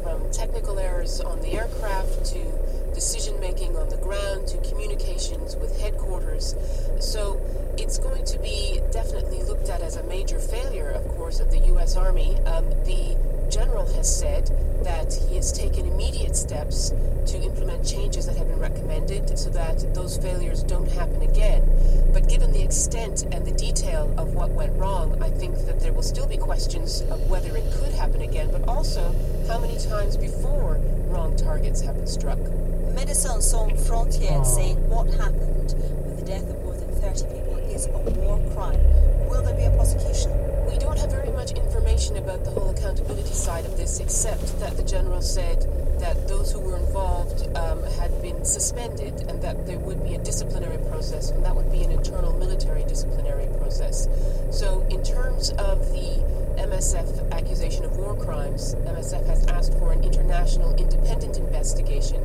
from technical errors on the aircraft to decision-making on the ground to communications with headquarters. So it's going to be definitely looked at as a major failure, of course, of the U.S. Army. The general has said that he has taken immediate steps to implement changes that have been recommended so that those failures don't happen again. But given the extent and the detail of what went wrong, I think that there will still be questions of whether it could happen again, but also how many times before wrong targets have been struck. Médecins Sans Frontières say what happened with the death of more than 30 people is a war crime. Will there be a prosecution? We don't have very much information about the whole accountability side of this, except that the general said that those who were involved had been suspended and that there would be a disciplinary process, and that would be an internal military disciplinary process. So in terms of the MSF accusation of war crimes, MSF has asked for an international independent investigation,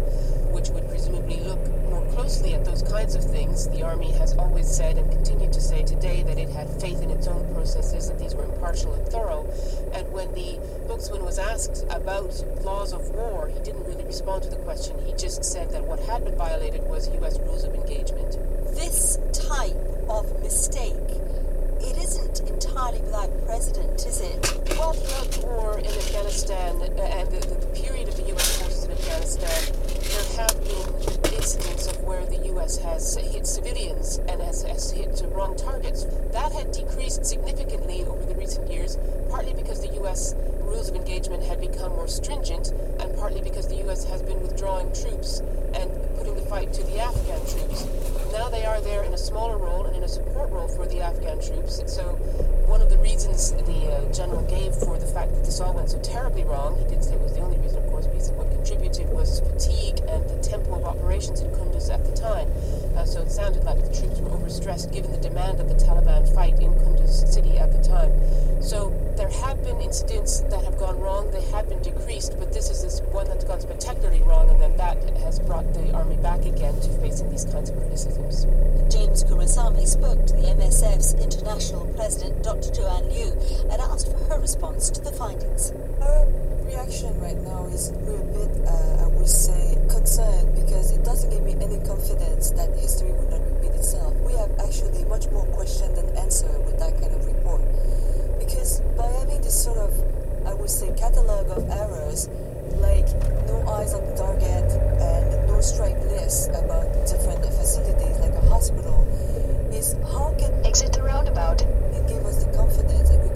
which would presumably look more closely at those kinds of things. The Army has always said and continued to say today that it had faith in its own processes, that these were impartial and thorough. And when the spokesman was asked about laws of war, he didn't really respond to the question. He just said that what had been violated was U.S. rules of engagement. This type of mistake, it isn't entirely without precedent, is it? Well, throughout the war in Afghanistan and the period of the U.S. forces in Afghanistan, there have been incidents of where the U.S. has hit civilians and has hit wrong targets. That had decreased significantly over the recent years, partly because the U.S. rules of engagement had become more stringent, and partly because the U.S. has been withdrawing troops and putting the fight to the Afghan troops. Now they are there in a smaller role and in a support role for the Afghan troops. So one of the reasons the general gave for the fact that this all went so terribly wrong, he didn't say it was the only reason, of course, because what contributed was fatigue and the tempo of operations in Kunduz at the time. So it sounded like the troops were overstressed given the demand of the Taliban fight in Kunduz city at the time. So there have been incidents that have gone wrong. They have been decreased, but this is one that's gone spectacularly wrong, and then that has brought the Army back again to facing these kinds of criticisms. James Kumarasamy spoke to the MSF's international president, Dr. Joanne Liu, and asked for her response to the findings. Our reaction right now is we're a bit, I would say, concerned because it doesn't give me any confidence that history will not repeat itself. We have actually much more question than answer with that kind of report. Because by having this sort of, I would say, catalogue of errors, like no eyes on the target and no strike list about different facilities like a hospital, is how can exit the roundabout? It give us the confidence that we